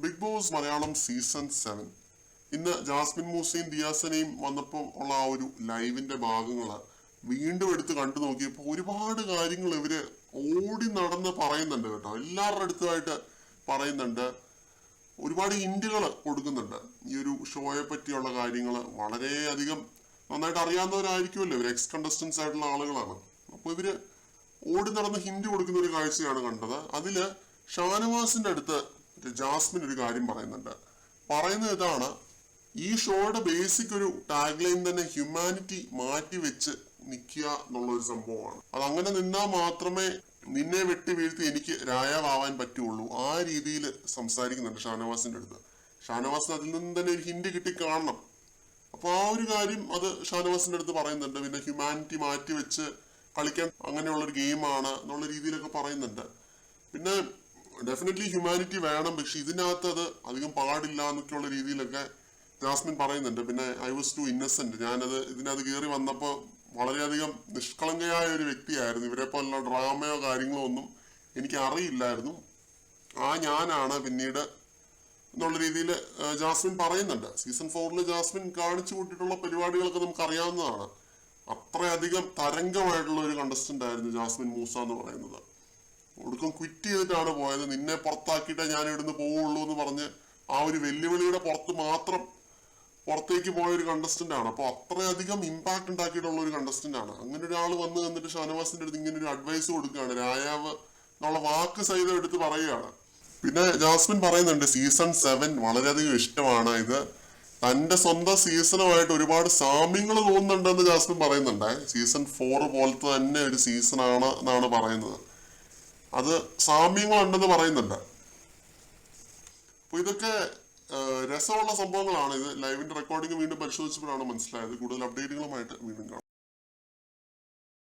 Big boss Malayalam season 7 ഇന്ന് Jasmine മൂസയും ദിയാസനയും വന്നപ്പോൾ ഉള്ള ആ ഒരു ലൈവിന്റെ ഭാഗങ്ങൾ വീണ്ടും എടുത്ത് കണ്ടു നോക്കിയപ്പോൾ ഒരുപാട് കാര്യങ്ങൾ ഇവര് ഓടി നടന്ന് പറയുന്നുണ്ട് കേട്ടോ. എല്ലാവരുടെ അടുത്തുമായിട്ട് പറയുന്നുണ്ട്, ഒരുപാട് ഹിന്റുകൾ കൊടുക്കുന്നുണ്ട്. ഈ ഒരു ഷോയെ പറ്റിയുള്ള കാര്യങ്ങൾ വളരെയധികം നന്നായിട്ട് അറിയാവുന്നവരായിരിക്കുമല്ലോ, ഇവർ എക്സ് കണ്ടസ്റ്റൻസ് ആയിട്ടുള്ള ആളുകളാണ്. അപ്പൊ ഇവര് ഓടി നടന്ന് ഹിന്റ് കൊടുക്കുന്ന ഒരു കാഴ്ചയാണ് കണ്ടത്. അതില് ഷാനവാസിന്റെ അടുത്ത് ജാസ്മിൻ ഒരു കാര്യം പറയുന്നത് ഇതാണ്: ഈ ഷോയുടെ ബേസിക് ഒരു ടാഗ് ലൈൻ തന്നെ ഹ്യൂമാനിറ്റി മാറ്റി വെച്ച് നിൽക്കുക എന്നുള്ള ഒരു സംഭവമാണ്. അത് അങ്ങനെ നിന്നാൽ മാത്രമേ നിന്നെ വെട്ടി വീഴ്ത്തി എനിക്ക് രായാവാൻ പറ്റുള്ളൂ. ആ രീതിയിൽ സംസാരിക്കുന്നുണ്ട് ഷാനവാസിന്റെ അടുത്ത്. ഷാനവാസിന് അതിൽ നിന്ന് തന്നെ ഒരു ഹിന്റ് കിട്ടി കാണണം. അപ്പൊ ആ ഒരു കാര്യം അത് ഷാനവാസിന്റെ അടുത്ത് പറയുന്നുണ്ട്. പിന്നെ ഹ്യൂമാനിറ്റി മാറ്റി വെച്ച് കളിക്കാൻ അങ്ങനെയുള്ള ഒരു ഗെയിമാണ് എന്നുള്ള രീതിയിലൊക്കെ പറയുന്നുണ്ട്. പിന്നെ ഡെഫിനറ്റ്ലി ഹ്യൂമാനിറ്റി വേണം, പക്ഷെ ഇതിനകത്ത് അത് അധികം പാടില്ല എന്നൊക്കെയുള്ള രീതിയിലൊക്കെ ജാസ്മിൻ പറയുന്നുണ്ട്. പിന്നെ ഐ വാസ് ടു ഇന്നസെന്റ്, ഞാനത് ഇതിനകത്ത് കയറി വന്നപ്പോൾ വളരെയധികം നിഷ്കളങ്കയായ ഒരു വ്യക്തിയായിരുന്നു. ഇവരെ പോലുള്ള ഡ്രാമയോ കാര്യങ്ങളോ ഒന്നും എനിക്ക് അറിയില്ലായിരുന്നു. ഞാനാണ് പിന്നീട് എന്നുള്ള രീതിയിൽ ജാസ്മിൻ പറയുന്നുണ്ട്. സീസൺ 4 ജാസ്മിൻ കാണിച്ചു കൂട്ടിയിട്ടുള്ള പരിപാടികളൊക്കെ നമുക്ക് അറിയാവുന്നതാണ്. അത്രയധികം തരംഗമായിട്ടുള്ള ഒരു കണ്ടസ്റ്റന്റ് ആയിരുന്നു ജാസ്മിൻ മൂസ എന്ന് പറയുന്നത്. ഒടുക്കം ക്വിറ്റ് ചെയ്തിട്ടാണ് പോയത്. നിന്നെ പുറത്താക്കിയിട്ടേ ഞാൻ ഇവിടുന്ന് പോവുള്ളൂ എന്ന് പറഞ്ഞ് ആ ഒരു വെല്ലുവിളിയുടെ പുറത്തേക്ക് പോയ ഒരു കണ്ടസ്റ്റന്റ് ആണ്. അപ്പൊ അത്രയധികം ഇമ്പാക്ട് ഉണ്ടാക്കിയിട്ടുള്ള ഒരു കണ്ടസ്റ്റന്റ് ആണ്. അങ്ങനെ ഒരാൾ വന്ന് എന്നിട്ട് ഷാനവാസിന്റെ അടുത്ത് ഇങ്ങനെ ഒരു അഡ്വൈസ് കൊടുക്കുകയാണ്, രായാവ് എന്നുള്ള വാക്ക് സഹിതം എടുത്ത് പറയുകയാണ്. പിന്നെ ജാസ്മിൻ പറയുന്നുണ്ട് സീസൺ 7 വളരെയധികം ഇഷ്ടമാണ്. ഇത് തന്റെ സ്വന്തം സീസണുമായിട്ട് ഒരുപാട് സാമ്യങ്ങൾ തോന്നുന്നുണ്ടെന്ന് ജാസ്മിൻ പറയുന്നുണ്ട്. സീസൺ 4 പോലത്തെ തന്നെ ഒരു സീസൺ ആണ് എന്നാണ് പറയുന്നത്. അത് സാമ്യങ്ങളുണ്ടെന്ന് പറയുന്നുണ്ട്. അപ്പൊ ഇതൊക്കെ രസമുള്ള സംഭവങ്ങളാണ്. ഇത് ലൈവിന്റെ റെക്കോർഡിംഗ് വീണ്ടും പരിശോധിച്ചപ്പോഴാണ് മനസ്സിലായത്. കൂടുതൽ അപ്ഡേറ്റുകളുമായിട്ട് വീണ്ടും കാണാം.